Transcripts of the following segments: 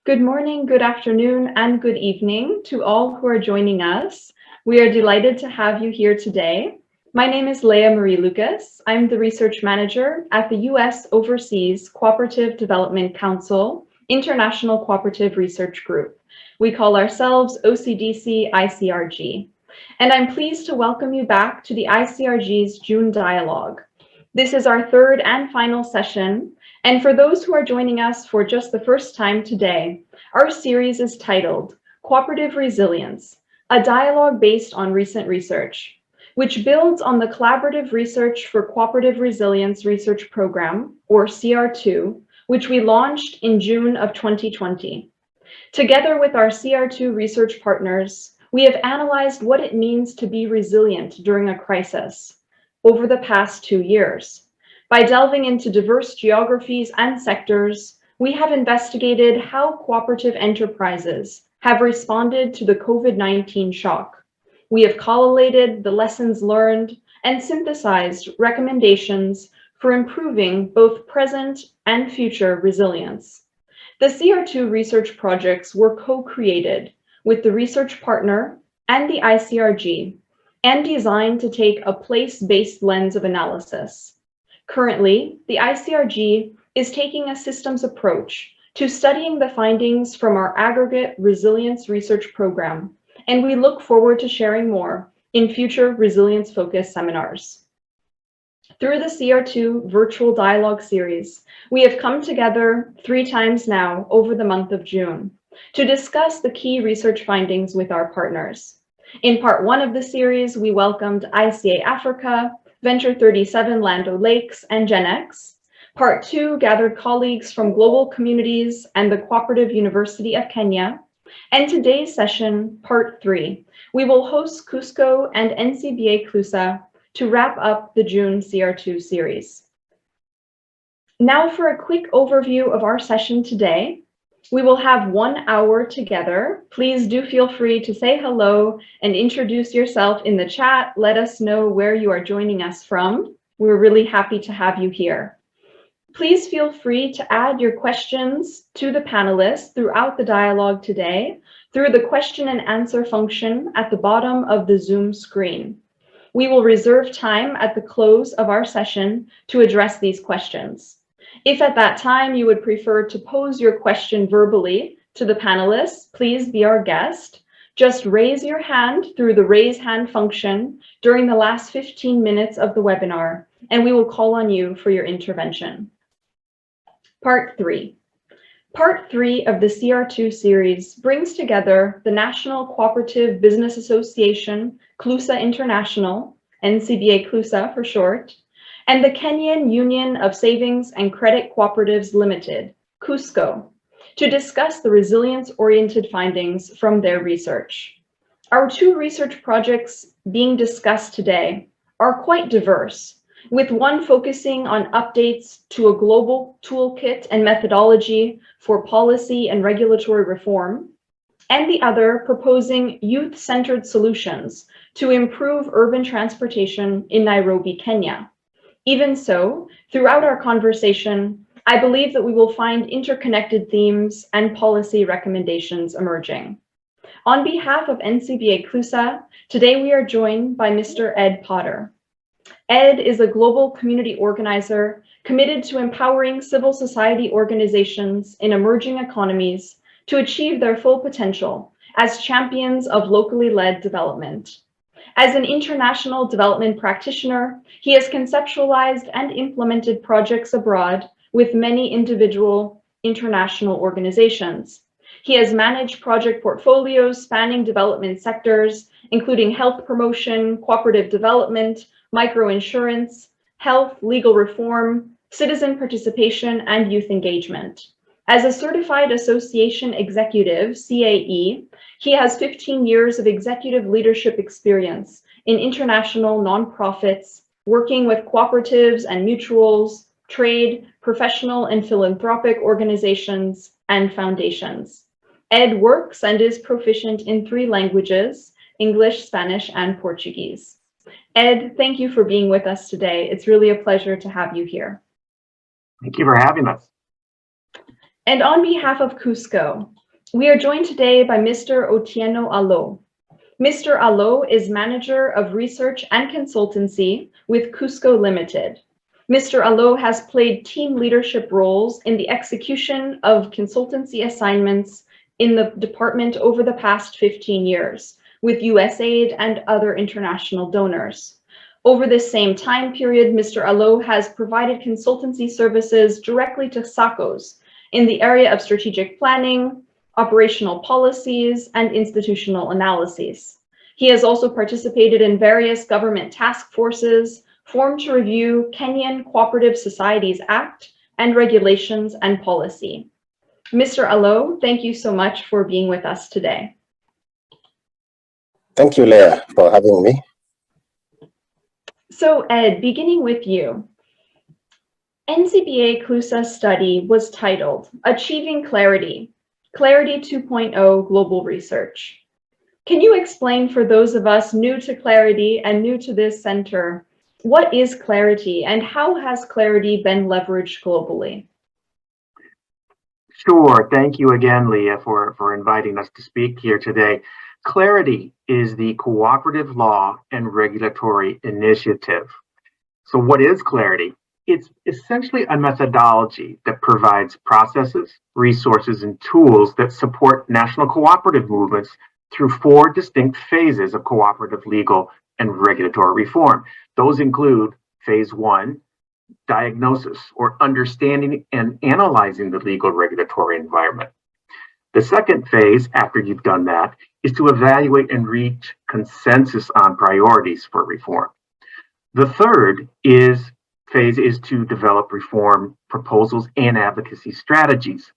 Good morning, good afternoon, and good evening to all who are joining us. We are delighted to have you here today. My name is Leah Marie Lucas. I'm the Research Manager at the U.S. Overseas Cooperative Development Council International Cooperative Research Group. We call ourselves OCDC ICRG. And I'm pleased to welcome you back to the ICRG's June Dialogue. This is our third and final session, and for those who are joining us for just the first time today, our series is titled Cooperative Resilience, a dialogue based on recent research, which builds on the Collaborative Research for Cooperative Resilience Research Program, or CR2, which we launched in June of 2020. Together with our CR2 research partners, we have analyzed what it means to be resilient during a crisis over the past 2 years. By delving into diverse geographies and sectors, we have investigated how cooperative enterprises have responded to the COVID-19 shock. We have collated the lessons learned and synthesized recommendations for improving both present and future resilience. The CR2 research projects were co-created with the research partner and the ICRG, and designed to take a place-based lens of analysis. Currently, the ICRG is taking a systems approach to studying the findings from our aggregate resilience research program, and we look forward to sharing more in future resilience-focused seminars. Through the CR2 virtual dialogue series, we have come together 3 times now over the month of June to discuss the key research findings with our partners. In part 1 of the series, we welcomed ICA Africa, Venture 37 Land O'Lakes, and GenX. Part 2 gathered colleagues from global communities and the Cooperative University of Kenya. And today's session, part 3, we will host KUSSCO and NCBA CLUSA to wrap up the June CR2 series. Now for a quick overview of our session today. We will have 1 hour together. Please do feel free to say hello and introduce yourself in the chat. Let us know where you are joining us from. We're really happy to have you here. Please feel free to add your questions to the panelists throughout the dialogue today through the question and answer function at the bottom of the Zoom screen. We will reserve time at the close of our session to address these questions. If at that time you would prefer to pose your question verbally to the panelists, please be our guest. Just raise your hand through the raise hand function during the last 15 minutes of the webinar, and we will call on you for your intervention. Part 3. Part 3 of the CR2 series brings together the National Cooperative Business Association, CLUSA International, NCBA CLUSA for short, and the Kenyan Union of Savings and Credit Cooperatives Limited, KUSSCO, to discuss the resilience-oriented findings from their research. Our 2 research projects being discussed today are quite diverse, with one focusing on updates to a global toolkit and methodology for policy and regulatory reform, and the other proposing youth-centered solutions to improve urban transportation in Nairobi, Kenya. Even so, throughout our conversation, I believe that we will find interconnected themes and policy recommendations emerging. On behalf of NCBA CLUSA, today we are joined by Mr. Ed Potter. Ed is a global community organizer committed to empowering civil society organizations in emerging economies to achieve their full potential as champions of locally led development. As an international development practitioner, he has conceptualized and implemented projects abroad with many individual international organizations. He has managed project portfolios spanning development sectors, including health promotion, cooperative development, microinsurance, health, legal reform, citizen participation, and youth engagement. As a certified association executive, CAE, he has 15 years of executive leadership experience in international nonprofits, working with cooperatives and mutuals, trade, professional and philanthropic organizations, and foundations. Ed works and is proficient in 3 languages, English, Spanish, and Portuguese. Ed, thank you for being with us today. It's really a pleasure to have you here. Thank you for having us. And on behalf of KUSSCO, we are joined today by Mr. Otieno Alo. Mr. Alo is Manager of Research and Consultancy with KUSSCO Limited. Mr. Alo has played team leadership roles in the execution of consultancy assignments in the department over the past 15 years with USAID and other international donors. Over this same time period, Mr. Alo has provided consultancy services directly to SACCOs in the area of strategic planning, operational policies, and institutional analyses. He has also participated in various government task forces formed to review Kenyan Cooperative Societies Act and regulations and policy. Mr. Alo, thank you so much for being with us today. Thank you, Leah, for having me. So Ed, beginning with you. NCBA CLUSA study was titled Achieving Clarity, Clarity 2.0 Global Research. Can you explain for those of us new to Clarity and new to this center, what is Clarity and how has Clarity been leveraged globally? Sure. Thank you again, Leah, for inviting us to speak here today. Clarity is the Cooperative Law and Regulatory Initiative. So what is Clarity? It's essentially a methodology that provides processes, resources, and tools that support national cooperative movements through 4 distinct phases of cooperative legal and regulatory reform. Those include phase 1, diagnosis or understanding and analyzing the legal regulatory environment. The second phase, after you've done that, is to evaluate and reach consensus on priorities for reform. The third phase is to develop reform proposals and advocacy strategies.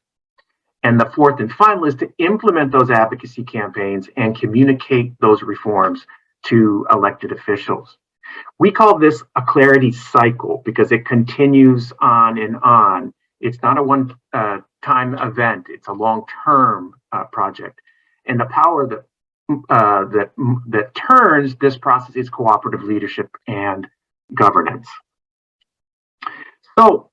And the fourth and final is to implement those advocacy campaigns and communicate those reforms to elected officials. We call this a Clarity cycle because it continues on and on. It's not a one-time event. It's a long-term project. And the power that turns this process is cooperative leadership and governance. So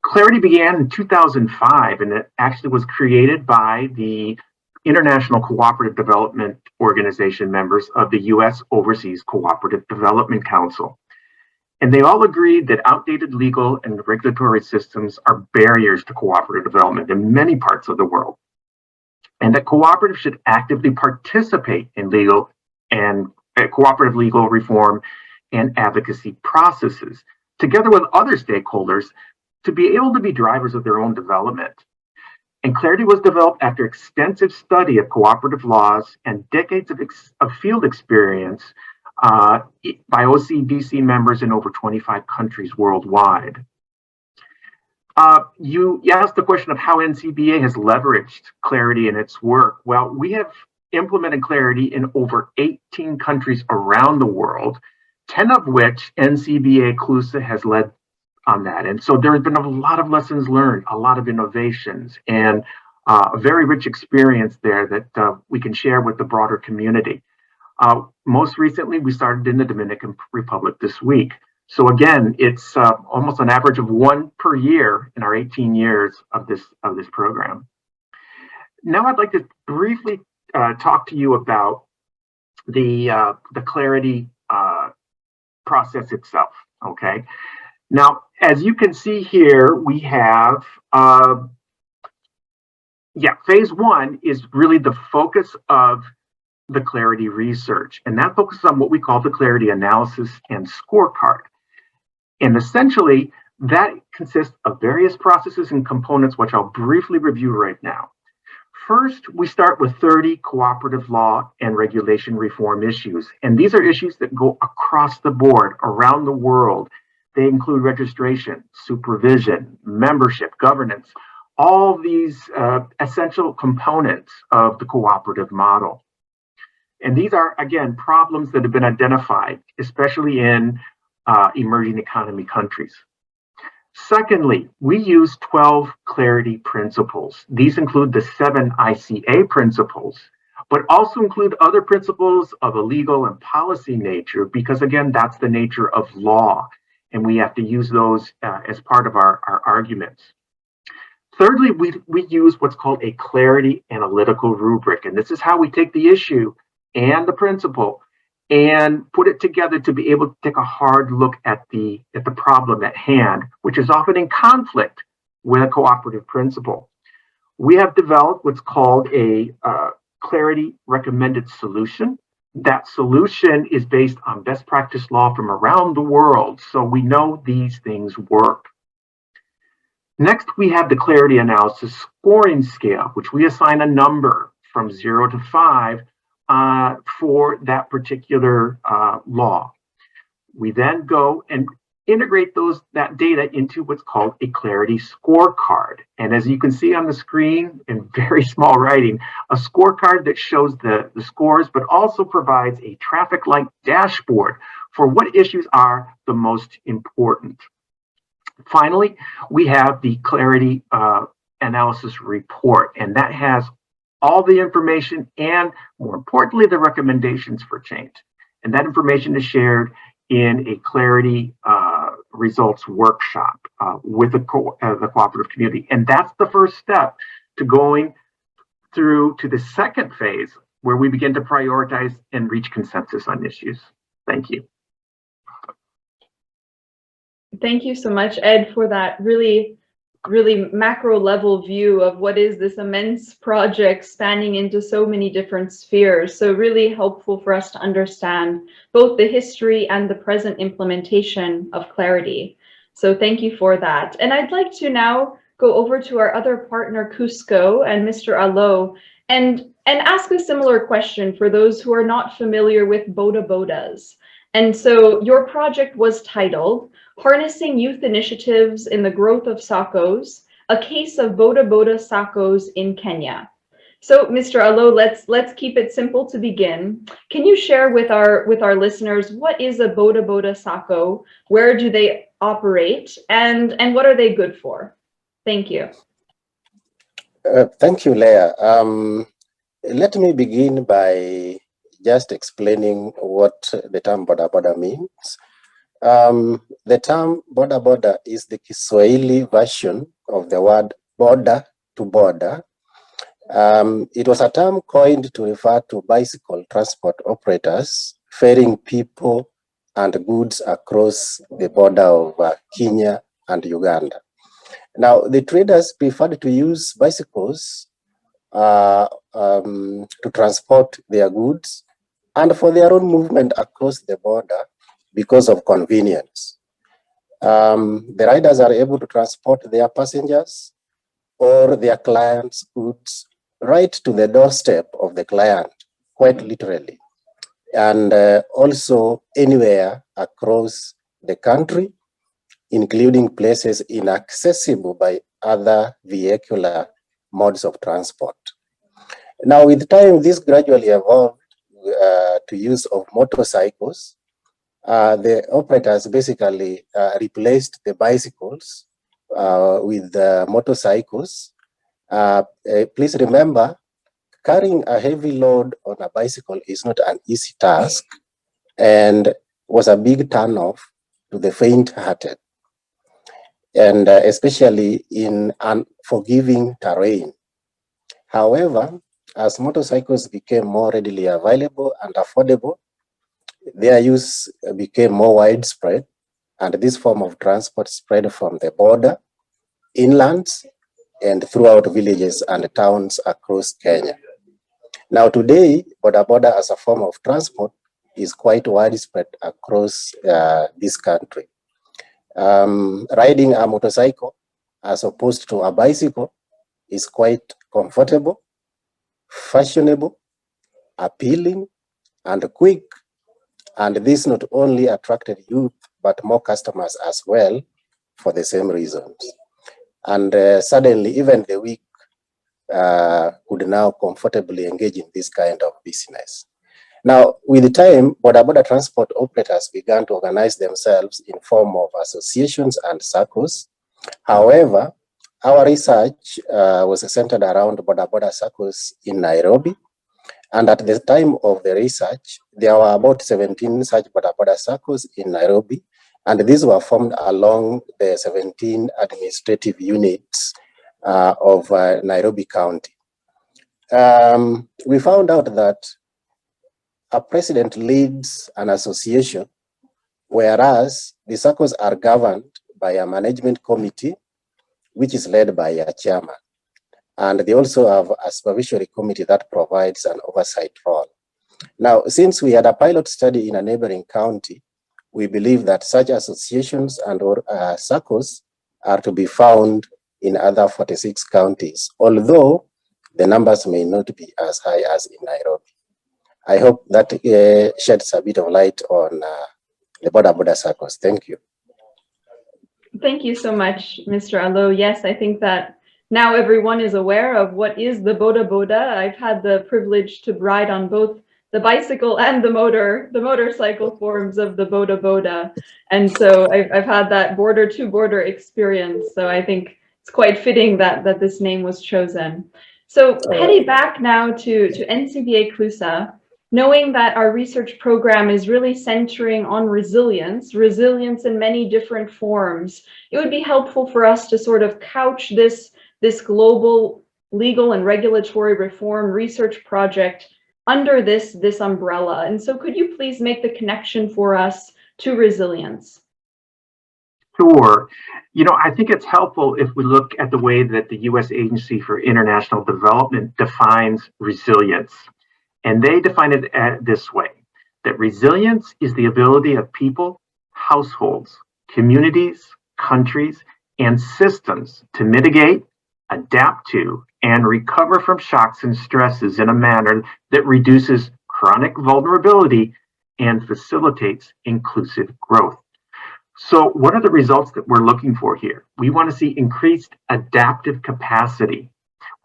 Clarity began in 2005, and it actually was created by the International Cooperative Development Organization members of the U.S. Overseas Cooperative Development Council. And they all agreed that outdated legal and regulatory systems are barriers to cooperative development in many parts of the world, and that cooperatives should actively participate in legal and cooperative legal reform and advocacy processes, together with other stakeholders, to be able to be drivers of their own development. And Clarity was developed after extensive study of cooperative laws and decades of field experience by OCDC members in over 25 countries worldwide. You asked the question of how NCBA has leveraged Clarity in its work. Well, we have implemented Clarity in over 18 countries around the world, 10 of which NCBA CLUSA has led on that. And so there has been a lot of lessons learned, a lot of innovations, and a very rich experience there that we can share with the broader community. Most recently, we started in the Dominican Republic this week. So again, it's almost an average of 1 per year in our 18 years of this program. Now I'd like to briefly talk to you about the Clarity process itself, okay? Now, as you can see here, we have, phase 1 is really the focus of the Clarity research, and that focuses on what we call the Clarity analysis and scorecard. And essentially, that consists of various processes and components, which I'll briefly review right now. First, we start with 30 cooperative law and regulation reform issues, and these are issues that go across the board around the world. They include registration, supervision, membership, governance, all these essential components of the cooperative model. And these are, again, problems that have been identified, especially in emerging economy countries. Secondly, we use 12 Clarity principles. These include the 7 ICA principles, but also include other principles of a legal and policy nature, because again, that's the nature of law, and we have to use those as part of our arguments. Thirdly, we use what's called a clarity analytical rubric. And this is how we take the issue and the principle and put it together to be able to take a hard look at the problem at hand, which is often in conflict with a cooperative principle. We have developed what's called a clarity recommended solution. That solution is based on best practice law from around the world, so we know these things work. Next, we have the clarity analysis scoring scale, which we assign a number from 0 to 5 for that particular law. We then go and integrate that data into what's called a clarity scorecard. And as you can see on the screen in very small writing, a scorecard that shows the scores, but also provides a traffic light dashboard for what issues are the most important. Finally, we have the clarity analysis report, and that has all the information and, more importantly, the recommendations for change. And that information is shared in a clarity results workshop with the cooperative community. And that's the first step to going through to the second phase, where we begin to prioritize and reach consensus on issues. Thank you. Thank you so much, Ed, for that really macro level view of what is this immense project spanning into so many different spheres. So really helpful for us to understand both the history and the present implementation of clarity. So thank you for that. And I'd like to now go over to our other partner, KUSSCO, and Mr. Allo, and ask a similar question for those who are not familiar with bodas. And so your project was titled Harnessing Youth Initiatives in the Growth of SACCOs, a case of boda SACCOs in Kenya. So Mr. Allo, let's keep it simple to begin. Can you share with our listeners what is a boda SACCO, where do they operate, and what are they good for? Thank you. Thank you, Leah. Let me begin by just explaining what the term boda means. The term boda is the Kiswahili version of the word border to border. It was a term coined to refer to bicycle transport operators ferrying people and goods across the border of Kenya and Uganda. Now, the traders preferred to use bicycles to transport their goods and for their own movement across the border because of convenience. The riders are able to transport their passengers or their clients' goods right to the doorstep of the client, quite literally, and also anywhere across the country, including places inaccessible by other vehicular modes of transport. Now, with time, this gradually evolved to use of motorcycles. The operators basically replaced the bicycles with the motorcycles. Please remember, carrying a heavy load on a bicycle is not an easy task and was a big turnoff to the faint-hearted, and especially in unforgiving terrain. However, as motorcycles became more readily available and affordable, their use became more widespread, and this form of transport spread from the border, inlands, and throughout villages and towns across Kenya. Now today, boda as a form of transport is quite widespread across this country. Riding a motorcycle as opposed to a bicycle is quite comfortable, fashionable, appealing, and quick. And this not only attracted youth, but more customers as well for the same reasons. And suddenly, even the weak could now comfortably engage in this kind of business. Now, with time, boda transport operators began to organize themselves in form of associations and SACCOs. However, our research was centered around boda SACCOs in Nairobi. And at the time of the research, there were about 17 such boda SACCOs in Nairobi. And these were formed along the 17 administrative units of Nairobi County. We found out that a president leads an association, whereas the SACCOs are governed by a management committee, which is led by a chairman. And they also have a supervisory committee that provides an oversight role. Now, since we had a pilot study in a neighboring county, we believe that such associations and SACCOs are to be found in other 46 counties, although the numbers may not be as high as in Nairobi. I hope that sheds a bit of light on the boda SACCOs. Thank you. Thank you so much, Mr. Allo. Yes, I think that now everyone is aware of what is the boda. I've had the privilege to ride on both the bicycle and the motorcycle forms of the boda. And so I've had that border to border experience. So I think it's quite fitting that this name was chosen. So heading back now to NCBA CLUSA, knowing that our research program is really centering on resilience in many different forms, it would be helpful for us to sort of couch this global legal and regulatory reform research project under this umbrella. And so could you please make the connection for us to resilience? Sure. You know, I think it's helpful if we look at the way that the U.S. Agency for International Development defines resilience. And they define it this way, that resilience is the ability of people, households, communities, countries, and systems to mitigate, adapt to, and recover from shocks and stresses in a manner that reduces chronic vulnerability and facilitates inclusive growth. So what are the results that we're looking for here? We want to see increased adaptive capacity.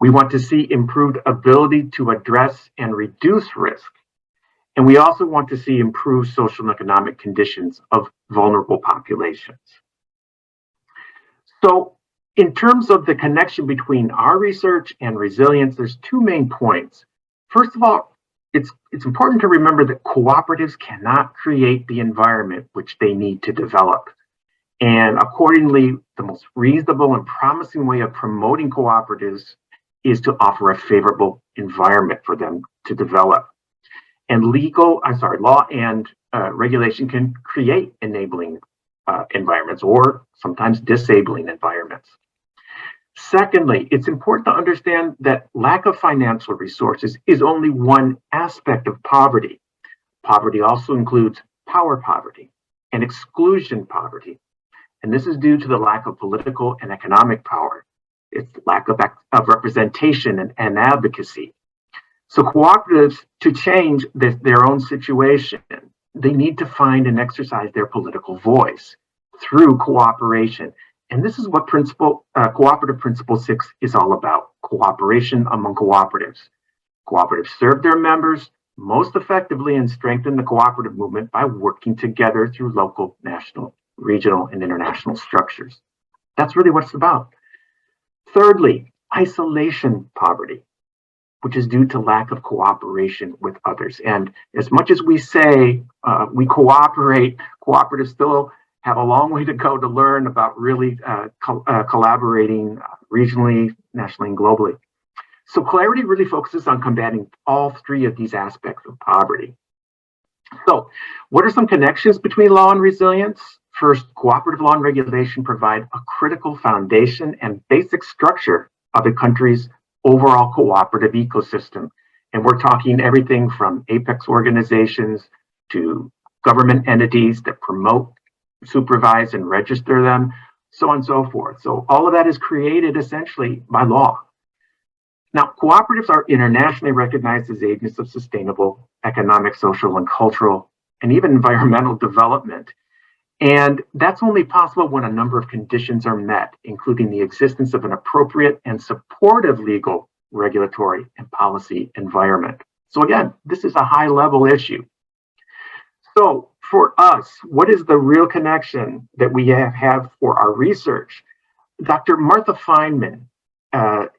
We want to see improved ability to address and reduce risk. And we also want to see improved social and economic conditions of vulnerable populations. So in terms of the connection between our research and resilience, there's two main points. First of all, it's important to remember that cooperatives cannot create the environment which they need to develop. And accordingly, the most reasonable and promising way of promoting cooperatives is to offer a favorable environment for them to develop. And law and regulation can create enabling environments or sometimes disabling environments. Secondly, it's important to understand that lack of financial resources is only one aspect of poverty. Poverty also includes power poverty and exclusion poverty. And this is due to the lack of political and economic power. It's lack of representation and advocacy. So cooperatives, to change their own situation, they need to find and exercise their political voice through cooperation. And this is what Cooperative Principle 6 is all about, cooperation among cooperatives. Cooperatives serve their members most effectively and strengthen the cooperative movement by working together through local, national, regional, and international structures. That's really what it's about. Thirdly, isolation poverty, which is due to lack of cooperation with others. And as much as we say we cooperate, cooperatives still have a long way to go to learn about really collaborating regionally, nationally, and globally. So Clarity really focuses on combating all three of these aspects of poverty. So what are some connections between law and resilience? First, cooperative law and regulation provide a critical foundation and basic structure of a country's overall cooperative ecosystem. And we're talking everything from apex organizations to government entities that promote, supervise, and register them, so on and so forth. So all of that is created essentially by law. Now, cooperatives are internationally recognized as agents of sustainable economic, social, and cultural, and even environmental development. And that's only possible when a number of conditions are met, including the existence of an appropriate and supportive legal, regulatory, and policy environment. So again, this is a high-level issue. So for us, what is the real connection that we have for our research? Dr. Martha Feynman,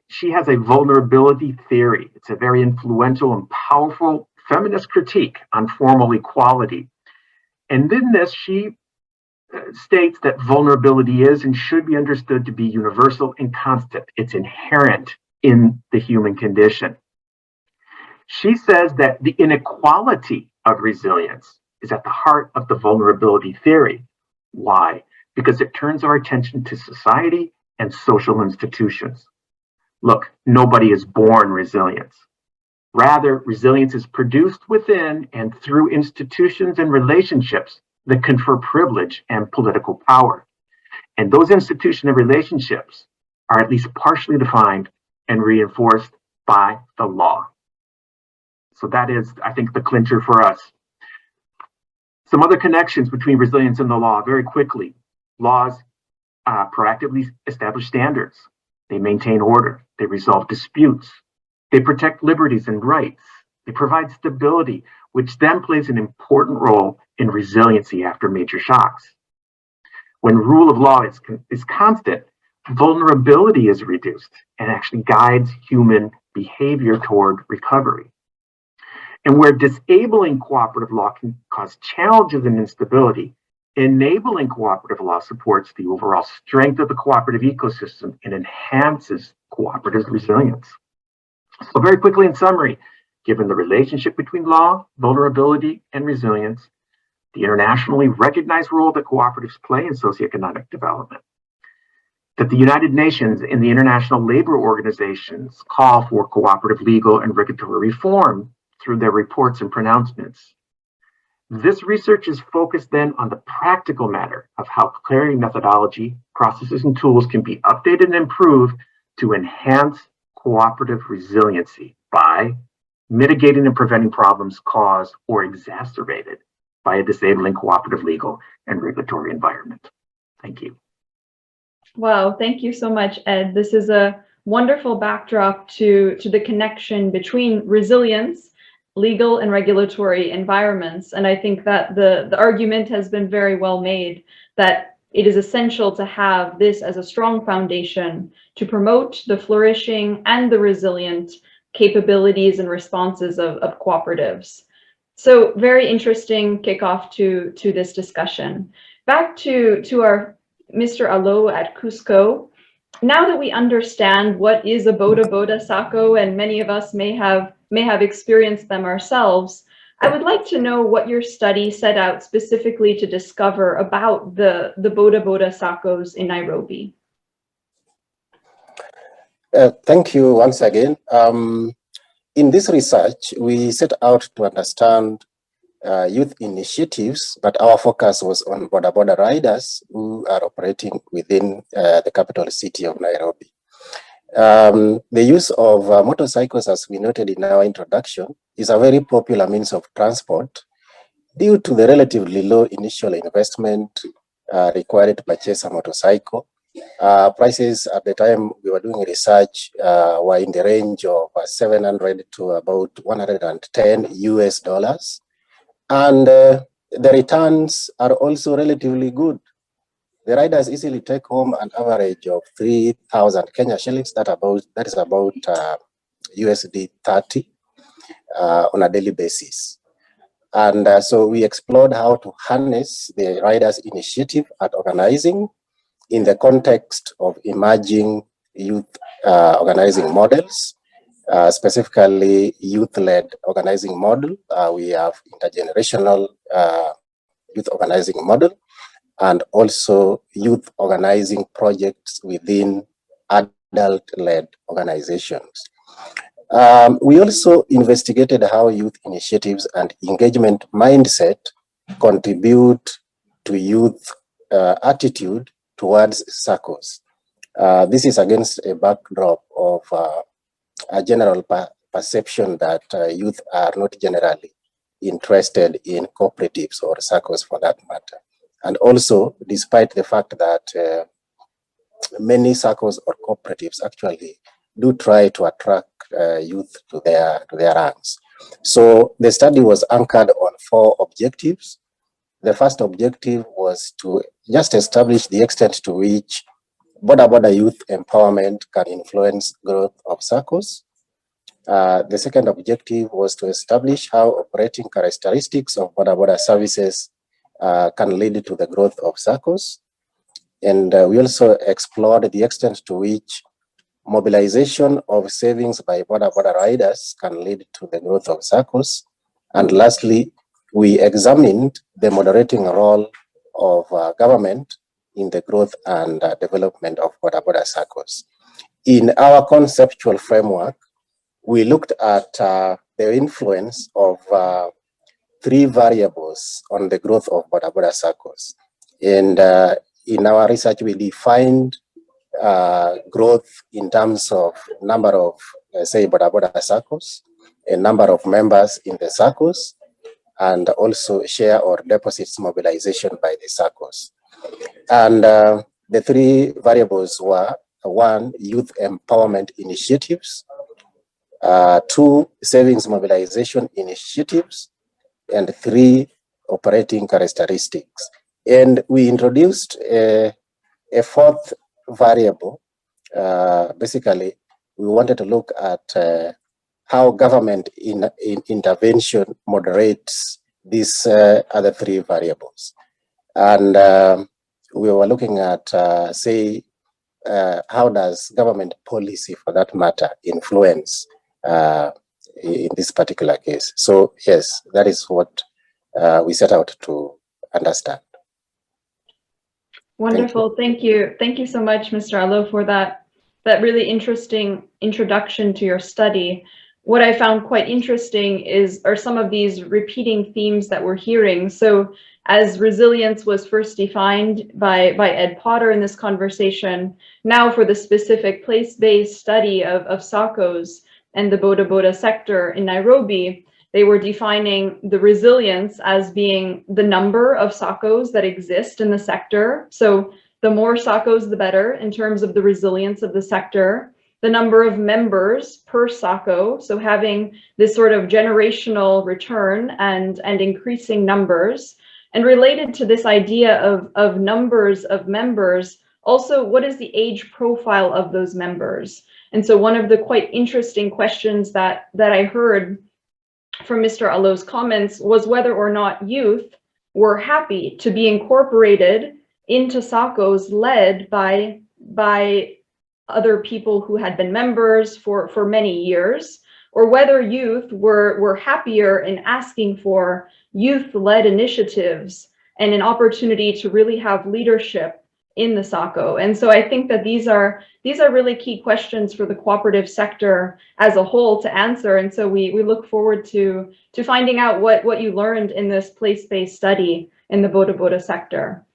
she has a vulnerability theory. It's a very influential and powerful feminist critique on formal equality. And in this, she states that vulnerability is and should be understood to be universal and constant. It's inherent in the human condition. She says that the inequality of resilience is at the heart of the vulnerability theory. Why? Because it turns our attention to society and social institutions. Look, nobody is born resilient. Rather, resilience is produced within and through institutions and relationships that confer privilege and political power. And those institutions and relationships are at least partially defined and reinforced by the law. So that is, I think, the clincher for us. Some other connections between resilience and the law, very quickly. Laws proactively establish standards. They maintain order. They resolve disputes. They protect liberties and rights. They provide stability, which then plays an important role in resiliency after major shocks. When rule of law is constant, vulnerability is reduced and actually guides human behavior toward recovery. And where disabling cooperative law can cause challenges and instability, enabling cooperative law supports the overall strength of the cooperative ecosystem and enhances cooperative resilience. So very quickly, in summary, given the relationship between law, vulnerability, and resilience, the internationally recognized role that cooperatives play in socioeconomic development, that the United Nations and the international labor organizations call for cooperative legal and regulatory reform through their reports and pronouncements. This research is focused then on the practical matter of how clarity methodology, processes, and tools can be updated and improved to enhance cooperative resiliency by mitigating and preventing problems caused or exacerbated by a disabling cooperative legal and regulatory environment. Thank you. Wow, thank you so much, Ed. This is a wonderful backdrop to the connection between resilience, legal and regulatory environments. And I think that the argument has been very well made that it is essential to have this as a strong foundation to promote the flourishing and the resilient capabilities and responses of cooperatives. So very interesting kickoff to this discussion. Back to our Mr. Allo at KUSSCO. Now that we understand what is a boda SACCO, and many of us may have experienced them ourselves, I would like to know what your study set out specifically to discover about the boda SACCOs in Nairobi. Thank you once again. In this research, we set out to understand youth initiatives, but our focus was on boda riders who are operating within the capital city of Nairobi. The use of motorcycles, as we noted in our introduction, is a very popular means of transport due to the relatively low initial investment required to purchase a motorcycle. Prices at the time we were doing research were in the range of 700 to about 110 US dollars. And the returns are also relatively good. The riders easily take home an average of 3,000 Kenya shillings. That is about USD 30 on a daily basis. And so we explored how to harness the riders' initiative at organizing in the context of emerging youth organizing models, specifically youth-led organizing model. We have intergenerational youth organizing model, and also youth organizing projects within adult-led organizations. We also investigated how youth initiatives and engagement mindset contribute to youth attitude towards SACCOs. This is against a backdrop of a general perception that youth are not generally interested in cooperatives or SACCOs for that matter. And also, despite the fact that many SACCOs or cooperatives actually do try to attract youth to their ranks. So the study was anchored on 4 objectives. The first objective was to just establish the extent to which boda youth empowerment can influence growth of SACCOs. The second objective was to establish how operating characteristics of boda services can lead to the growth of SACCOs. And we also explored the extent to which mobilization of savings by boda riders can lead to the growth of SACCOs. And lastly, we examined the moderating role of government in the growth and development of boda SACCOs. In our conceptual framework, we looked at the influence of three variables on the growth of boda SACCOs. And in our research, we defined growth in terms of number of, say, boda SACCOs, a number of members in the SACCOs, and also share or deposits mobilization by the SACCOs. And the three variables were: one, youth empowerment initiatives; two, savings mobilization initiatives; and three, operating characteristics. And we introduced a fourth variable. Basically, we wanted to look at how government intervention moderates these other three variables. And we were looking at, say, how does government policy, for that matter, influence in this particular case. So yes, that is what we set out to understand. Wonderful. Thank you. Thank you so much, Mr. Allo, for that really interesting introduction to your study. What I found quite interesting are some of these repeating themes that we're hearing. So as resilience was first defined by Ed Potter in this conversation, now for the specific place-based study of SACCOs and the boda sector in Nairobi, they were defining the resilience as being the number of SACCOs that exist in the sector. So the more SACCOs, the better in terms of the resilience of the sector. The number of members per SACCO, so having this sort of generational return and increasing numbers. And related to this idea of numbers of members, also what is the age profile of those members? And so one of the quite interesting questions that I heard from Mr. Allo's comments was whether or not youth were happy to be incorporated into SACCOs led by other people who had been members for many years, or whether youth were happier in asking for youth-led initiatives and an opportunity to really have leadership in the SACCO. And so I think that these are really key questions for the cooperative sector as a whole to answer. And so we look forward to finding out what you learned in this place-based study in the boda sector.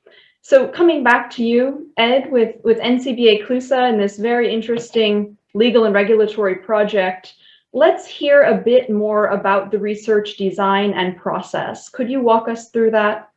So coming back to you, Ed, with NCBA CLUSA and this very interesting legal and regulatory project, let's hear a bit more about the research design and process. Could you walk us through that?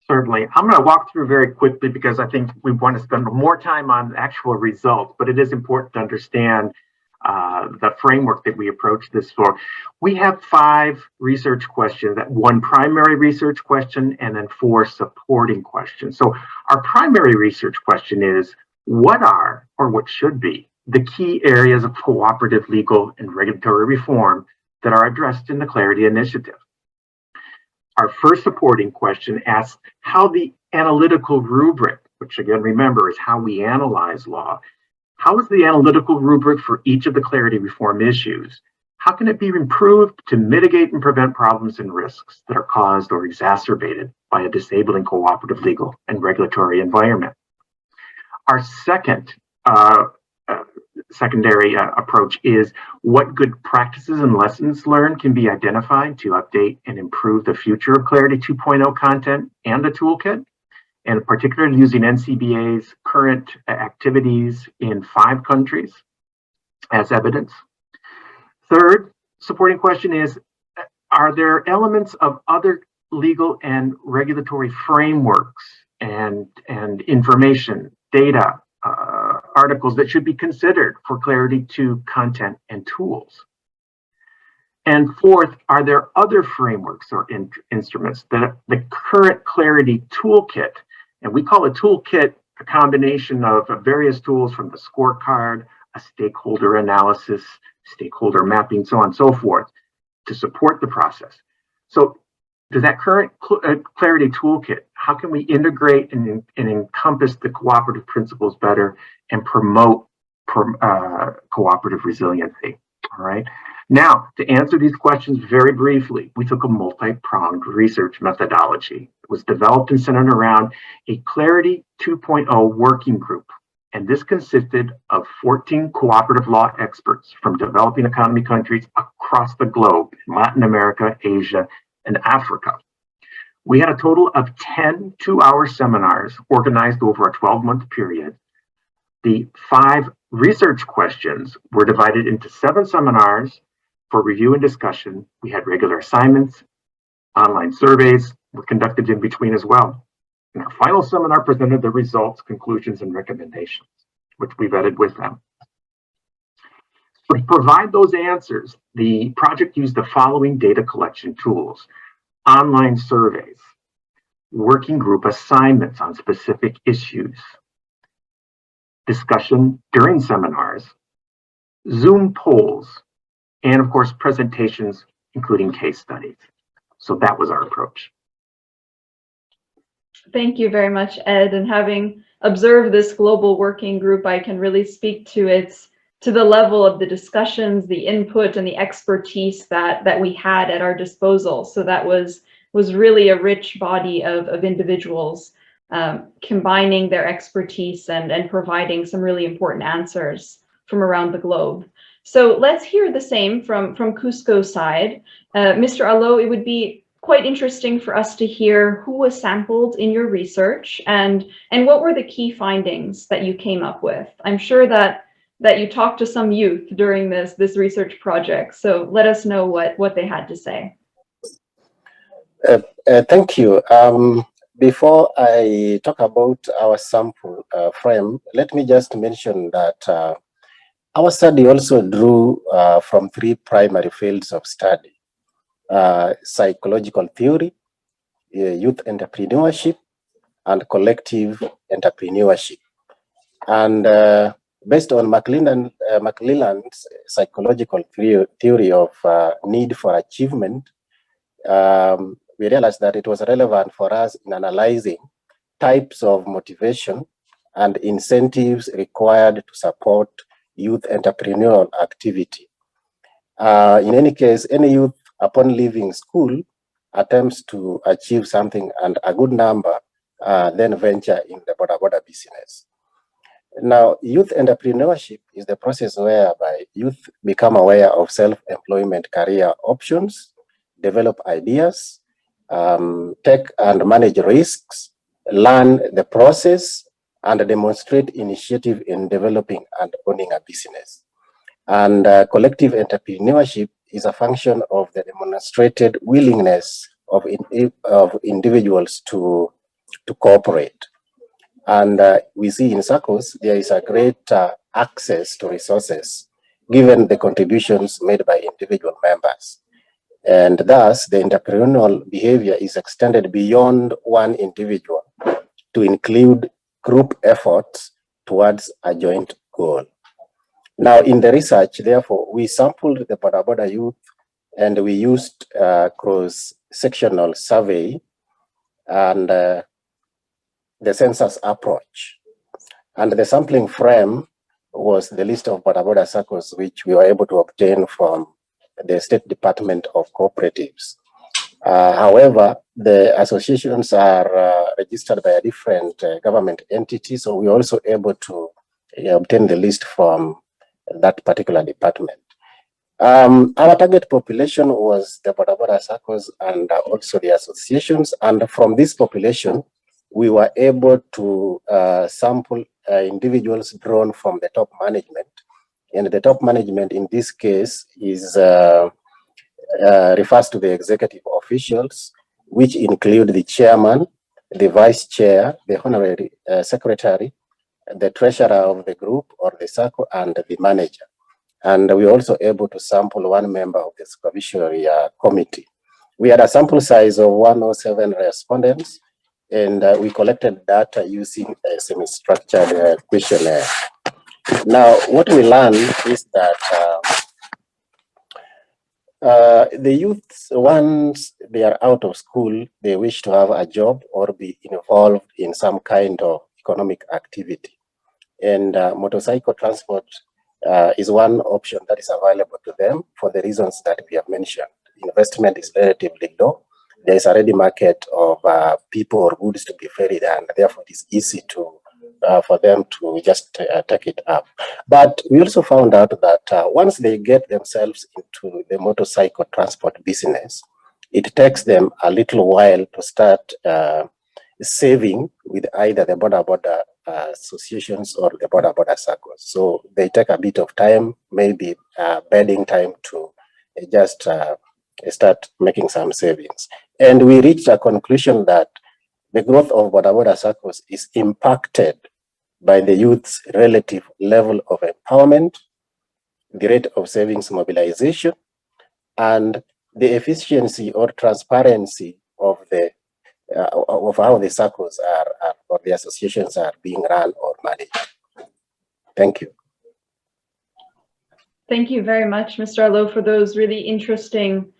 Certainly. I'm going to walk through very quickly because I think we want to spend more time on actual results, but it is important to understand the framework that we approach this for. We have 5 research questions, that 1 primary research question and then 4 supporting questions. So our primary research question is, what are, or what should be, the key areas of cooperative legal and regulatory reform that are addressed in the Clarity Initiative? Our first supporting question asks how the analytical rubric, which again, remember, is how we analyze law, how is the analytical rubric for each of the clarity reform issues? How can it be improved to mitigate and prevent problems and risks that are caused or exacerbated by a disabling cooperative legal and regulatory environment? Our second secondary approach is what good practices and lessons learned can be identified to update and improve the future of Clarity 2.0 content and the toolkit, and particularly using NCBA's current activities in 5 countries as evidence. Third supporting question is, are there elements of other legal and regulatory frameworks and information, data, articles that should be considered for Clarity 2 content and tools? And fourth, are there other frameworks or instruments that the current Clarity toolkit, and we call a toolkit a combination of various tools from the scorecard, a stakeholder analysis, stakeholder mapping, so on and so forth, to support the process. So does that current Clarity toolkit, how can we integrate and encompass the cooperative principles better and promote cooperative resiliency? All right. Now, to answer these questions very briefly, we took a multi-pronged research methodology. It was developed and centered around a Clarity 2.0 working group. And this consisted of 14 cooperative law experts from developing economy countries across the globe, in Latin America, Asia, and Africa. We had a total of 10 two-hour seminars organized over a 12-month period. The 5 research questions were divided into 7 seminars for review and discussion. We had regular assignments, online surveys were conducted in between as well. And our final seminar presented the results, conclusions, and recommendations, which we vetted with them. To provide those answers, the project used the following data collection tools: online surveys, working group assignments on specific issues, discussion during seminars, Zoom polls, and of course, presentations, including case studies. So that was our approach. Thank you very much, Ed. And having observed this global working group, I can really speak to the level of the discussions, the input, and the expertise that we had at our disposal. So that was really a rich body of individuals combining their expertise and providing some really important answers from around the globe. So let's hear the same from KUSSCO's side. Mr. Allo, it would be quite interesting for us to hear who was sampled in your research and what were the key findings that you came up with. I'm sure that you talked to some youth during this research project, so let us know what they had to say. Thank you. Before I talk about our sample frame, let me just mention that our study also drew from 3 primary fields of study: psychological theory, youth entrepreneurship, and collective entrepreneurship. And based on McClelland's psychological theory of need for achievement, we realized that it was relevant for us in analyzing types of motivation and incentives required to support youth entrepreneurial activity. In any case, any youth upon leaving school attempts to achieve something, and a good number then venture in the boda business. Now, youth entrepreneurship is the process whereby youth become aware of self-employment career options, develop ideas, take and manage risks, learn the process, and demonstrate initiative in developing and owning a business. And collective entrepreneurship is a function of the demonstrated willingness of individuals to cooperate. And we see in SACCOs, there is a great access to resources given the contributions made by individual members. And thus, the entrepreneurial behavior is extended beyond one individual to include group efforts towards a joint goal. Now, in the research, therefore, we sampled the boda youth and we used cross-sectional survey and the census approach. And the sampling frame was the list of boda SACCOs, which we were able to obtain from the State Department of Cooperatives. However, the associations are registered by a different government entity, so we were also able to obtain the list from that particular department. Our target population was the boda SACCOs and also the associations, and from this population, we were able to sample individuals drawn from the top management. And the top management in this case is refers to the executive officials, which include the chairman, the vice chair, the honorary secretary, the treasurer of the group or the SACCO, and the manager. And we were also able to sample one member of the supervisory committee. We had a sample size of 107 respondents, and we collected data using a semi-structured questionnaire. Now, what we learned is that The youth, once they are out of school, they wish to have a job or be involved in some kind of economic activity. And motorcycle transport is one option that is available to them for the reasons that we have mentioned. Investment is relatively low. There is already market of people or goods to be ferried, and therefore it is easy to for them to just take it up. But we also found out that once they get themselves into the motorcycle transport business, it takes them a little while to start saving with either the boda associations or the boda SACCOs. So they take a bit of time, maybe bedding time to just start making some savings. And we reached a conclusion that the growth of boda SACCOs is impacted by the youth's relative level of empowerment, the rate of savings mobilization, and the efficiency or transparency of the of how the SACCOs are or the associations are being run or managed. Thank you. Thank you very much, Mr. Allo, for those really interesting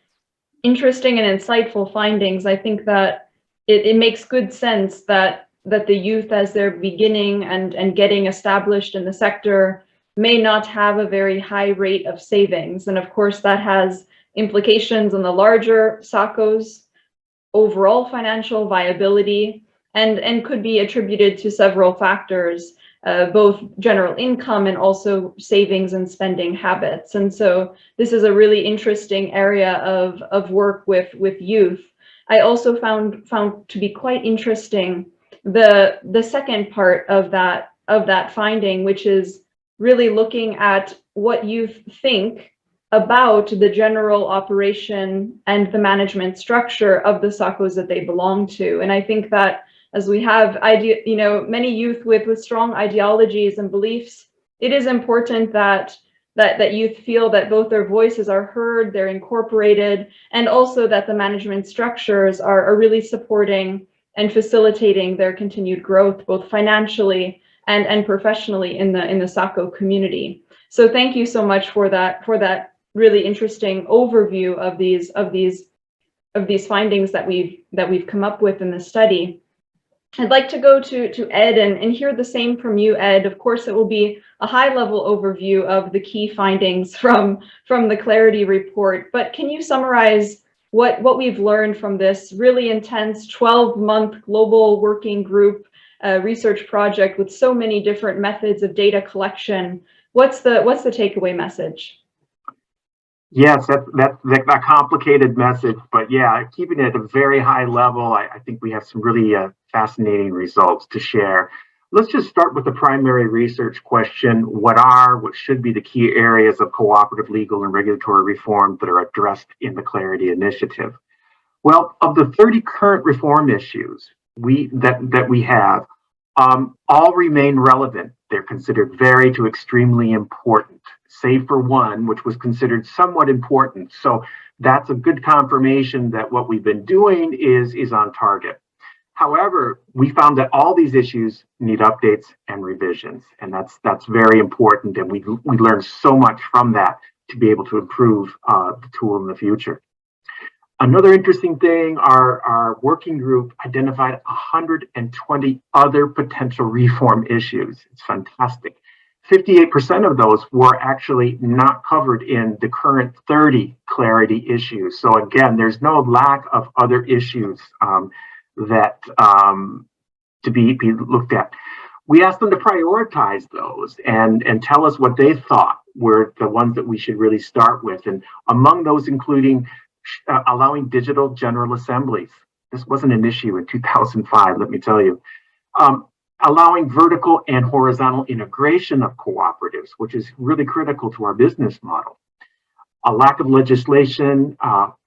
and insightful findings. I think that it makes good sense that the youth, as they're beginning and getting established in the sector, may not have a very high rate of savings. And of course, that has implications on the larger SACCOs, overall financial viability, and could be attributed to several factors, both general income and also savings and spending habits. And so this is a really interesting area of work with youth. I also found to be quite interesting the second part of that finding, which is really looking at what youth think about the general operation and the management structure of the SACCOs that they belong to. And I think that as we have many youth with strong ideologies and beliefs, it is important that youth feel that both their voices are heard, they're incorporated, and also that the management structures are really supporting and facilitating their continued growth, both financially and professionally in the SACCO community. So thank you so much for that really interesting overview of these findings that we've come up with in the study. I'd like to go to Ed and hear the same from you, Ed. Of course, it will be a high-level overview of the key findings from the Clarity report, but can you summarize what we've learned from this really intense 12-month global working group research project with so many different methods of data collection? What's the takeaway message? Yes, that's a complicated message, but yeah, keeping it at a very high level, I think we have some really fascinating results to share. Let's just start with the primary research question. What should be the key areas of cooperative legal and regulatory reform that are addressed in the Clarity Initiative? Well, of the 30 current reform issues that we have, all remain relevant. They're considered very to extremely important, save for one, which was considered somewhat important. So that's a good confirmation that what we've been doing is on target. However, we found that all these issues need updates and revisions, and that's very important. And we learned so much from that to be able to improve the tool in the future. Another interesting thing, our working group identified 120 other potential reform issues. It's fantastic. 58% of those were actually not covered in the current 30 Clarity issues. So again, there's no lack of other issues that to be looked at. We asked them to prioritize those and tell us what they thought were the ones that we should really start with. And among those, including allowing digital general assemblies. This wasn't an issue in 2005, let me tell you. Allowing vertical and horizontal integration of cooperatives, which is really critical to our business model. A lack of legislation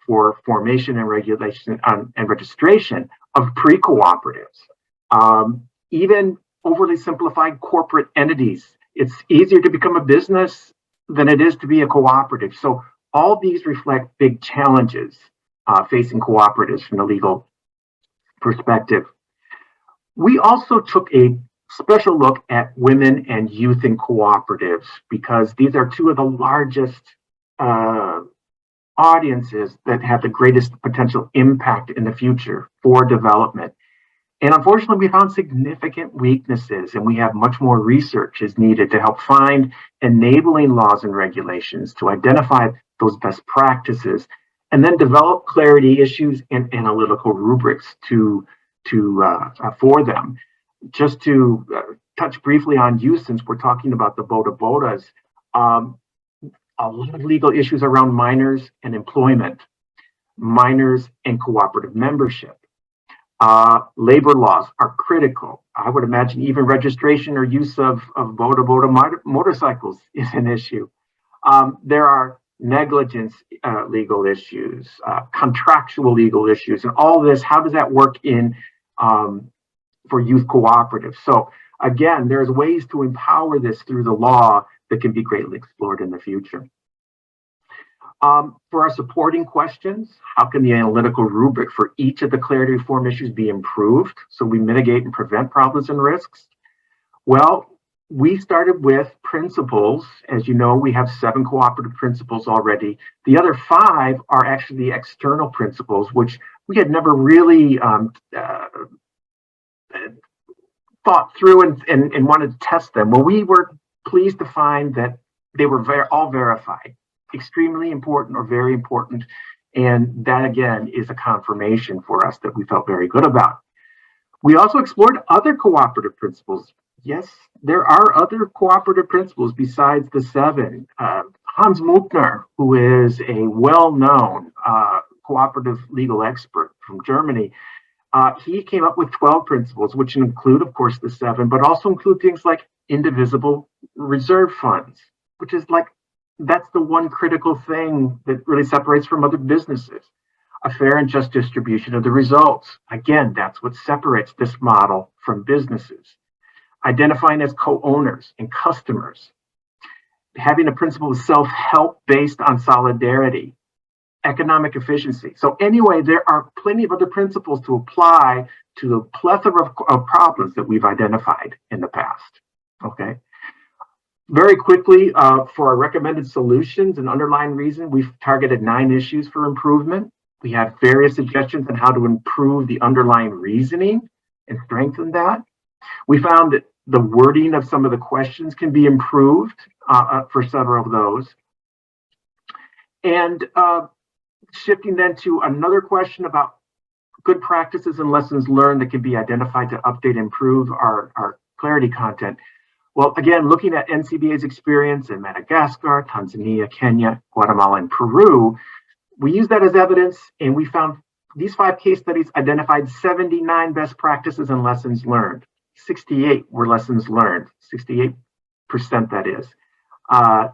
for formation and regulation and registration of pre-cooperatives. Even overly simplified corporate entities. It's easier to become a business than it is to be a cooperative. So all these reflect big challenges facing cooperatives from a legal perspective. We also took a special look at women and youth in cooperatives because these are two of the largest audiences that have the greatest potential impact in the future for development. And unfortunately, we found significant weaknesses, and we have much more research is needed to help find enabling laws and regulations to identify those best practices, and then develop clarity issues and analytical rubrics for them. Just to touch briefly on use, since we're talking about the bodas, a lot of legal issues around minors and employment, minors and cooperative membership. Labor laws are critical. I would imagine even registration or use of boda motorcycles is an issue. There are negligence legal issues, contractual legal issues, and all this. How does that work in for youth cooperatives? So again, there's ways to empower this through the law that can be greatly explored in the future. For our supporting questions, how can the analytical rubric for each of the clarity reform issues be improved so we mitigate and prevent problems and risks? Well, we started with principles. As you know, we have 7 cooperative principles already. The other 5 are actually external principles, which we had never really thought through and wanted to test them. Well, we were pleased to find that they were all verified. Extremely important or very important. And that again is a confirmation for us that we felt very good about. We also explored other cooperative principles. Yes, there are other cooperative principles besides the 7. Hans Muckner, who is a well-known cooperative legal expert from Germany, he came up with 12 principles, which include, of course, the 7, but also include things like indivisible reserve funds, which is like, that's the one critical thing that really separates from other businesses. A fair and just distribution of the results. Again, that's what separates this model from businesses. Identifying as co-owners and customers. Having a principle of self-help based on solidarity. Economic efficiency. So anyway, there are plenty of other principles to apply to the plethora of problems that we've identified in the past. Okay. Very quickly, for our recommended solutions and underlying reason, we've targeted 9 issues for improvement. We have various suggestions on how to improve the underlying reasoning and strengthen that. We found that the wording of some of the questions can be improved for several of those. And shifting then to another question about good practices and lessons learned that can be identified to update and improve our clarity content. Well, again, looking at NCBA's experience in Madagascar, Tanzania, Kenya, Guatemala, and Peru, we used that as evidence, and we found these 5 case studies identified 79 best practices and lessons learned. 68 were lessons learned, 68% that is.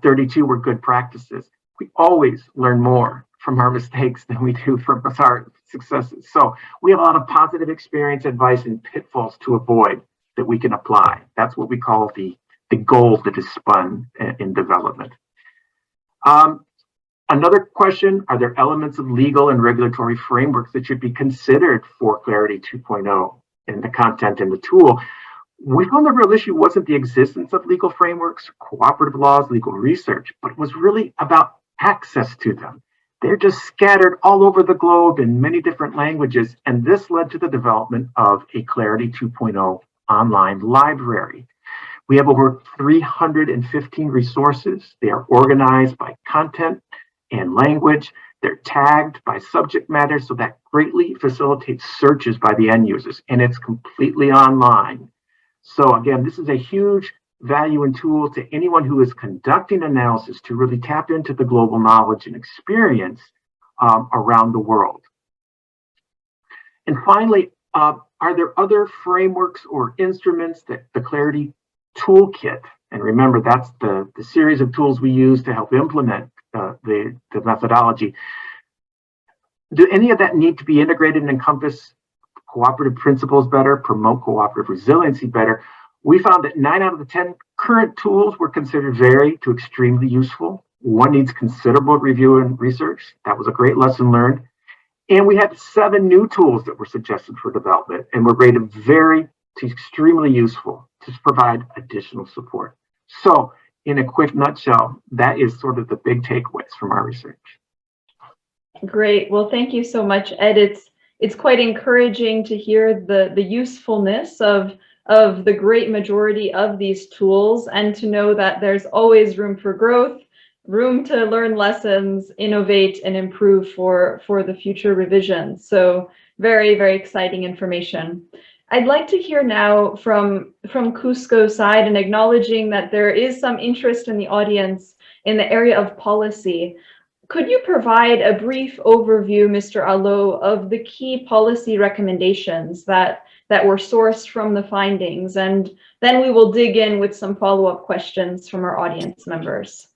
32 were good practices. We always learn more from our mistakes than we do from our successes. So we have a lot of positive experience, advice, and pitfalls to avoid that we can apply. That's what we call the gold that is spun in development. Another question, are there elements of legal and regulatory frameworks that should be considered for Clarity 2.0 in the content and the tool? We found the real issue wasn't the existence of legal frameworks, cooperative laws, legal research, but it was really about access to them. They're just scattered all over the globe in many different languages, and this led to the development of a Clarity 2.0 online library. We have over 315 resources. They are organized by content and language. They're tagged by subject matter, so that greatly facilitates searches by the end users, and it's completely online. So again, this is a huge value and tool to anyone who is conducting analysis to really tap into the global knowledge and experience around the world. And finally, are there other frameworks or instruments that the Clarity Toolkit, and remember that's the series of tools we use to help implement the methodology, do any of that need to be integrated and encompass cooperative principles better, promote cooperative resiliency better? We found that 9 out of the 10 current tools were considered very to extremely useful. 1 needs considerable review and research. That was a great lesson learned. And we had 7 new tools that were suggested for development and were rated very to extremely useful to provide additional support. So in a quick nutshell, that is sort of the big takeaways from our research. Great. Well, thank you so much, Ed. It's quite encouraging to hear the usefulness of the great majority of these tools, and to know that there's always room for growth, room to learn lessons, innovate, and improve for the future revisions. So very, very exciting information. I'd like to hear now from KUSSCO side, and acknowledging that there is some interest in the audience in the area of policy. Could you provide a brief overview, Mr. Allo, of the key policy recommendations that were sourced from the findings? And then we will dig in with some follow-up questions from our audience members.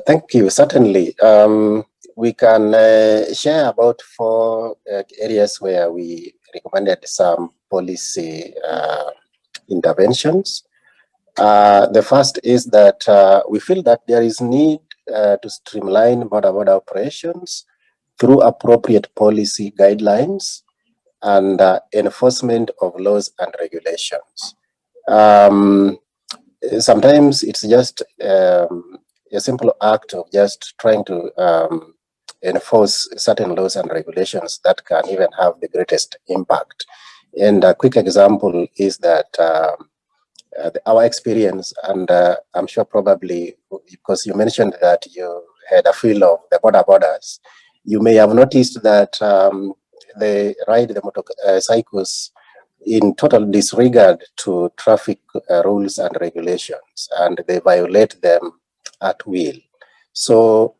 Thank you. Certainly. We can share about 4 areas where we recommended some policy interventions. The first is that we feel that there is need to streamline border operations through appropriate policy guidelines and enforcement of laws and regulations. Sometimes it's just a simple act of just trying to enforce certain laws and regulations that can even have the greatest impact. And a quick example is that our experience, and I'm sure probably because you mentioned that you had a feel of the borders, you may have noticed that they ride the motorcycles in total disregard to traffic rules and regulations, and they violate them at will. So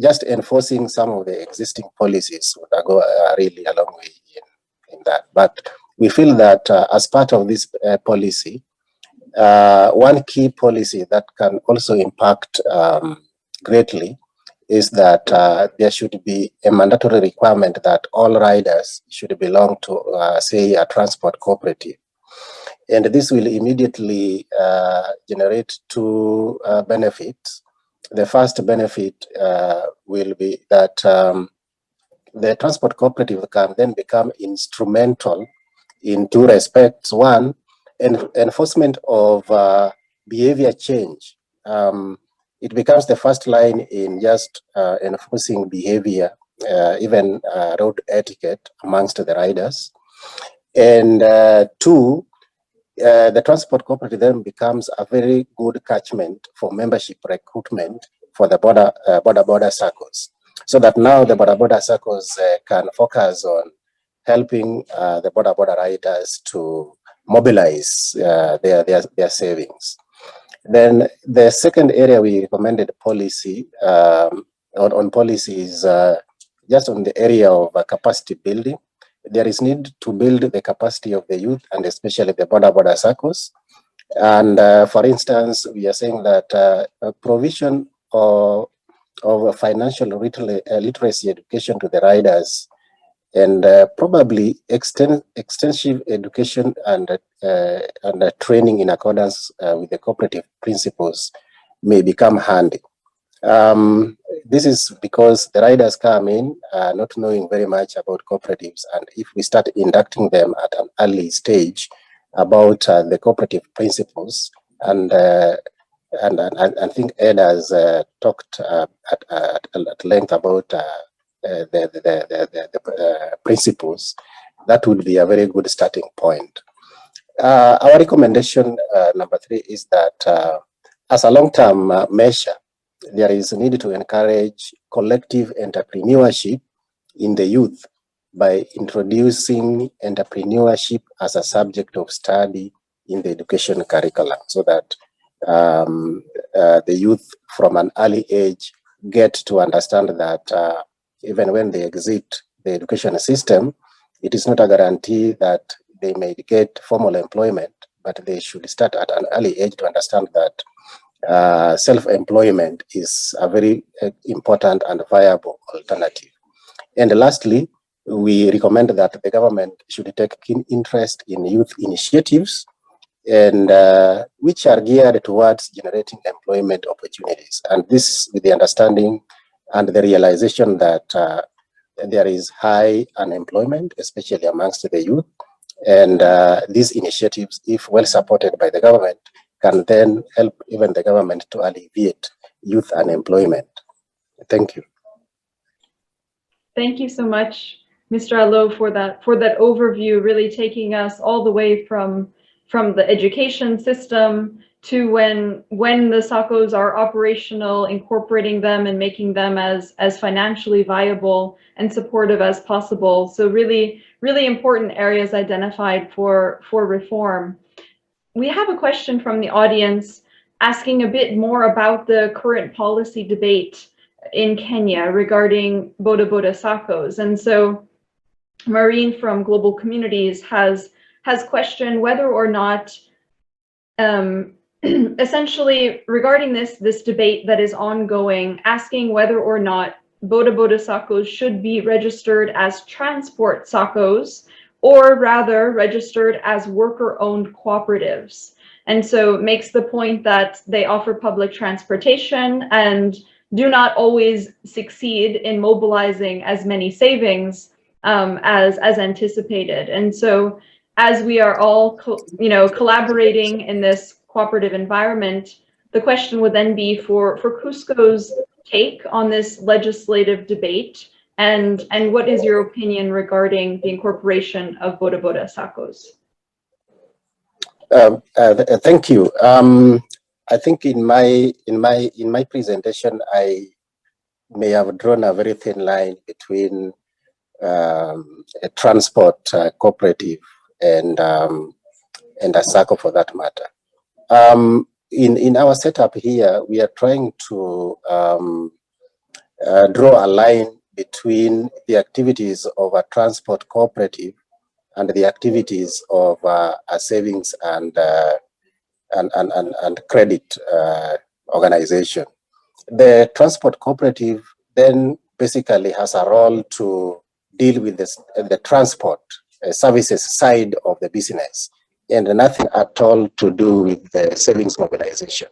just enforcing some of the existing policies would go really a long way in that. But we feel that as part of this policy, one key policy that can also impact greatly is that there should be a mandatory requirement that all riders should belong to, say, a transport cooperative. And this will immediately generate 2 benefits. The first benefit will be that the transport cooperative can then become instrumental in 2 respects. One, enforcement of behavior change. It becomes the first line in just enforcing behavior, even road etiquette amongst the riders. And 2, the transport cooperative then becomes a very good catchment for membership recruitment for the border SACCOs, so that now the border SACCOs can focus on helping the border riders to mobilize their savings. Then the second area we recommended policy on policy is just on the area of capacity building. There is need to build the capacity of the youth, and especially the border SACCOs. And for instance, we are saying that provision of financial literacy education to the riders, and probably extensive education and training in accordance with the cooperative principles may become handy. This is because the riders come in not knowing very much about cooperatives, and if we start inducting them at an early stage about the cooperative principles, and I think Ed has talked at length about the principles, that would be a very good starting point. Our recommendation number 3 is that as a long-term measure, there is a need to encourage collective entrepreneurship in the youth by introducing entrepreneurship as a subject of study in the education curriculum, so that the youth from an early age get to understand that even when they exit the education system, it is not a guarantee that they may get formal employment, but they should start at an early age to understand that self-employment is a very important and viable alternative. And lastly, we recommend that the government should take keen interest in youth initiatives, and which are geared towards generating employment opportunities. And this with the understanding and the realization that there is high unemployment, especially amongst the youth. And these initiatives, if well supported by the government, can then help even the government to alleviate youth unemployment. Thank you. Thank you so much, Mr. Allo, for that overview, really taking us all the way from the education system to when the SACCOs are operational, incorporating them and making them as financially viable and supportive as possible. So really important areas identified for reform. We have a question from the audience asking a bit more about the current policy debate in Kenya regarding boda SACCOs. And so Maureen from Global Communities has questioned whether or not essentially regarding this debate that is ongoing, asking whether or not boda SACCOs should be registered as transport SACCOs or rather registered as worker-owned cooperatives. And so makes the point that they offer public transportation and do not always succeed in mobilizing as many savings as anticipated. And so as we are all collaborating in this cooperative environment, the question would then be for KUSSCO's take on this legislative debate, and what is your opinion regarding the incorporation of boda SACCOs? Thank you. I think in my presentation, I may have drawn a very thin line between a transport cooperative and a SACCO for that matter. In our setup here, we are trying to draw a line between the activities of a transport cooperative and the activities of a savings and credit organization. The transport cooperative then basically has a role to deal with the transport services side of the business, and nothing at all to do with the savings mobilization.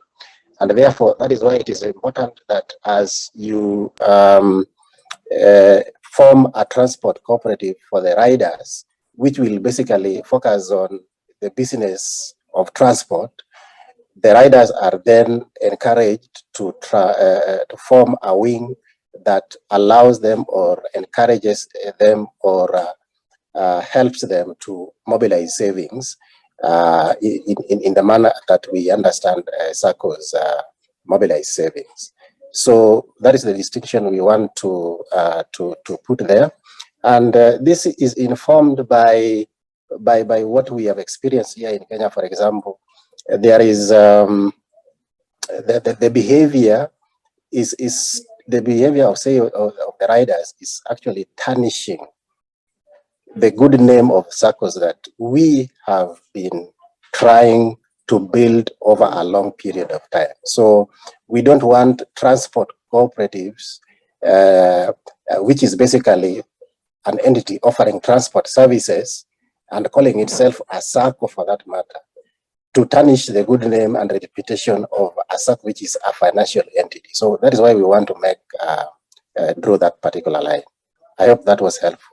And therefore, that is why it is important that as you form a transport cooperative for the riders, which will basically focus on the business of transport, the riders are then encouraged to form a wing that allows them or encourages them or helps them to mobilize savings in the manner that we understand SACCOs mobilize savings. So that is the distinction we want to put there, and this is informed by what we have experienced here in Kenya. For example, there is the behavior is the behavior of the riders is actually tarnishing the good name of SACCOs that we have been trying to build over a long period of time. So we don't want transport cooperatives, which is basically an entity offering transport services and calling itself a SACCO for that matter, to tarnish the good name and reputation of a SACCO, which is a financial entity. So that is why we want to draw that particular line. I hope that was helpful.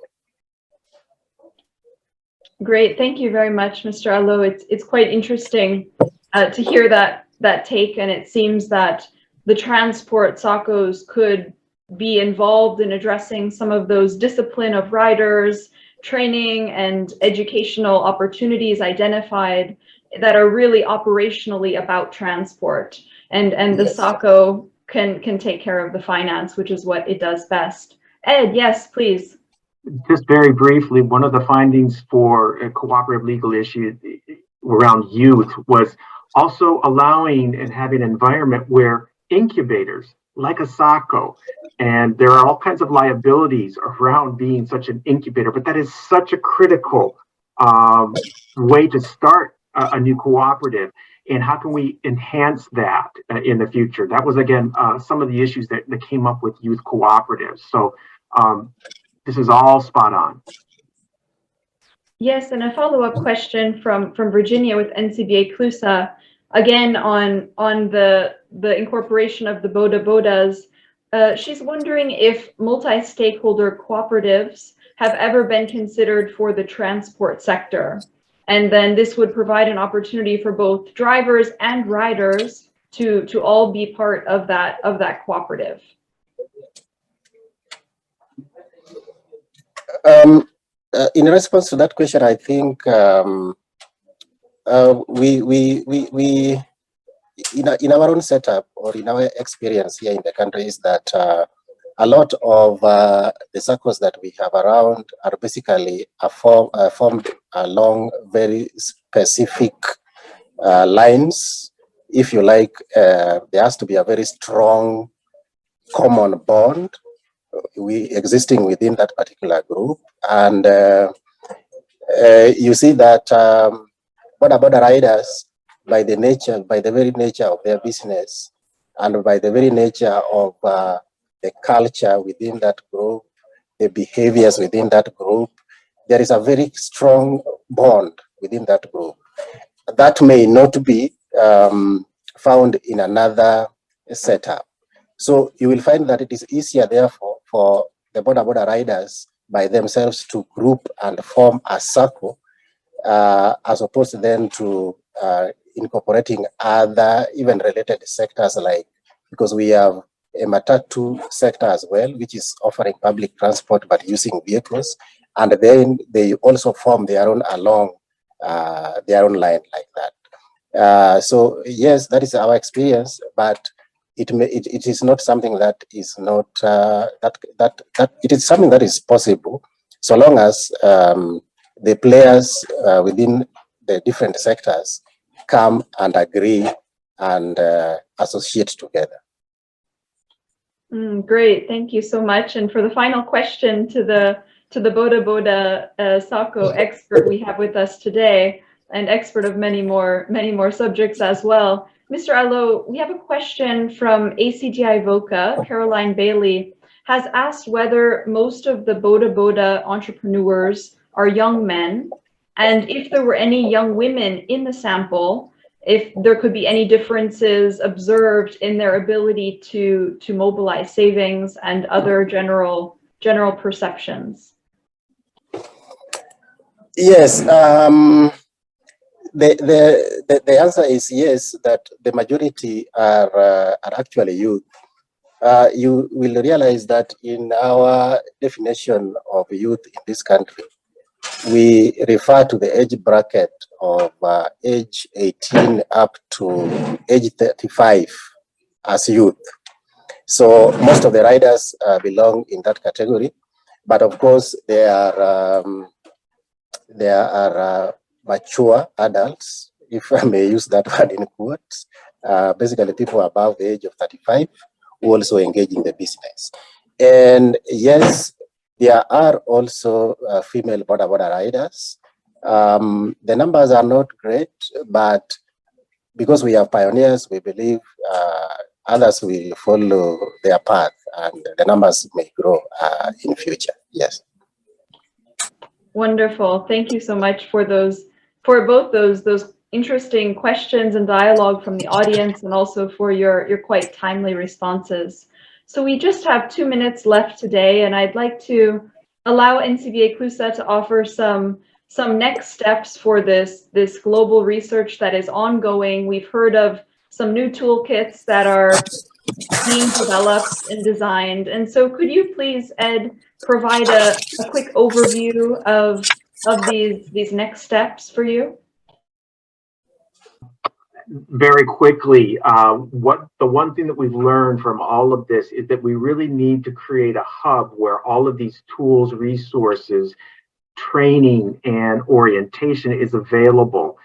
Great, thank you very much, Mr. Allo. It's quite interesting to hear that take, and it seems that the transport SACCOs could be involved in addressing some of those discipline of riders, training and educational opportunities identified that are really operationally about transport, and the Yes. SACCO can take care of the finance, which is what it does best. Ed, yes, please. Just very briefly, one of the findings for a cooperative legal issue around youth was also allowing and having an environment where incubators, like a SACCO, and there are all kinds of liabilities around being such an incubator, but that is such a critical way to start a new cooperative. And how can we enhance that in the future? That was, again, some of the issues that came up with youth cooperatives. So this is all spot on. Yes, and a follow-up question from Virginia with NCBA CLUSA, again on the incorporation of the bodas. She's wondering if multi-stakeholder cooperatives have ever been considered for the transport sector, and then this would provide an opportunity for both drivers and riders to all be part of that cooperative. In response to that question, I think we in our own setup or in our experience here in the country is that a lot of the SACCOs that we have around are basically formed along very specific lines. If you like, there has to be a very strong common bond existing within that particular group. And you see that boda riders, by the very nature of their business and by the very nature of the culture within that group, the behaviors within that group, there is a very strong bond within that group. That may not be found in another setup. So you will find that it is easier, therefore, for the boda riders by themselves to group and form a SACCO, as opposed then to incorporating other even related sectors, like, because we have a matatu sector as well, which is offering public transport but using vehicles, and then they also form their own along their own line like that. So yes, that is our experience, but it is not something that is not that it is something that is possible, so long as the players within the different sectors come and agree and associate together. Great, thank you so much. And for the final question to the boda SACCO expert we have with us today, and expert of many more subjects as well, Mr. Allo, we have a question from ACGI VOCA. Caroline Bailey has asked whether most of the boda entrepreneurs are young men, and if there were any young women in the sample, if there could be any differences observed in their ability to mobilize savings and other general perceptions. Yes, the answer is yes, that the majority are actually youth. You will realize that in our definition of youth in this country, we refer to the age bracket of age 18 up to age 35 as youth. So most of the riders belong in that category, but of course there are mature adults, if I may use that word in quotes, basically people above the age of 35 who also engage in the business. And yes, there are also female boda riders. The numbers are not great, but because we have pioneers, we believe others will follow their path, and the numbers may grow in future. Yes. Wonderful. Thank you so much for both those interesting questions and dialogue from the audience, and also for your quite timely responses. So we just have 2 minutes left today, and I'd like to allow NCBA CLUSA to offer some next steps for this global research that is ongoing. We've heard of some new toolkits that are being developed and designed. And so could you please, Ed, provide a quick overview of these next steps for you? Very quickly, the one thing that we've learned from all of this is that we really need to create a hub where all of these tools, resources, training, and orientation is available.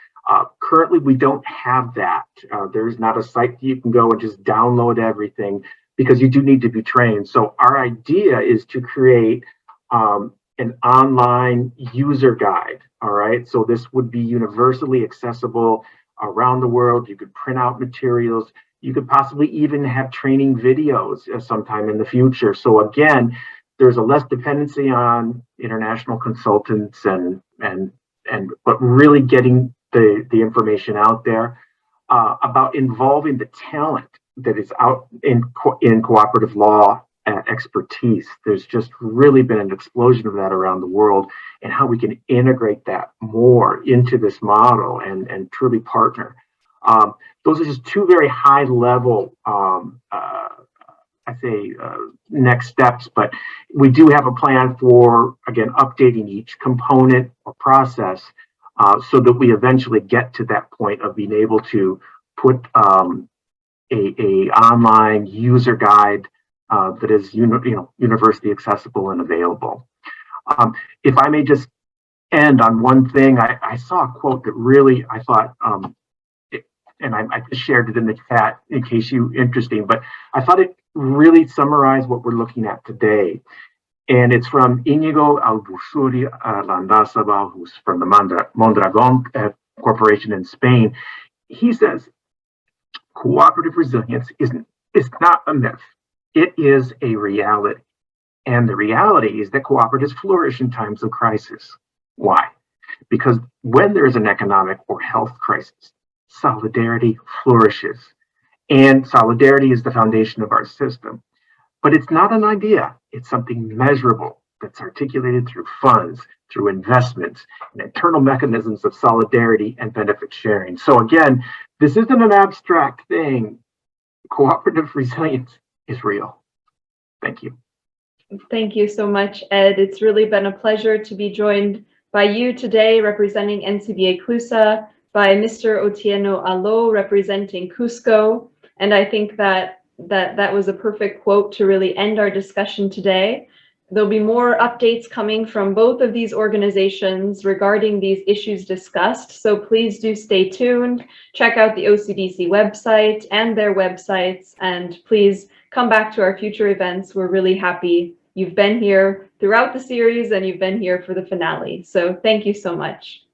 Currently, we don't have that. There's not a site that you can go and just download everything, because you do need to be trained. So our idea is to create an online user guide. All right, so this would be universally accessible around the world. You could print out materials. You could possibly even have training videos sometime in the future. So again, there's a less dependency on international consultants but really getting the information out there about involving the talent that is out in cooperative law expertise. There's just really been an explosion of that around the world, and how we can integrate that more into this model and truly partner. Those are just two very high level next steps, but we do have a plan for, again, updating each component or process so that we eventually get to that point of being able to put a online user guide that is universally accessible and available. If I may just end on one thing, I saw a quote that really I thought, and I just shared it in the chat in case you're interested, but I thought it really summarized what we're looking at today. And it's from Inigo Albusuri Landazabal, who's from the Mondragon Corporation in Spain. He says, cooperative resilience is not a myth. It is a reality. And the reality is that cooperatives flourish in times of crisis. Why? Because when there is an economic or health crisis, solidarity flourishes. And solidarity is the foundation of our system. But it's not an idea. It's something measurable that's articulated through funds, through investments, and internal mechanisms of solidarity and benefit sharing. So again, this isn't an abstract thing. Cooperative resilience is real. Thank you. Thank you so much, Ed. It's really been a pleasure to be joined by you today, representing NCBA CLUSA, by Mr. Otieno Alo, representing KUSSCO. And I think that was a perfect quote to really end our discussion today. There'll be more updates coming from both of these organizations regarding these issues discussed. So please do stay tuned, check out the OCDC website and their websites, and please come back to our future events. We're really happy you've been here throughout the series and you've been here for the finale. So thank you so much.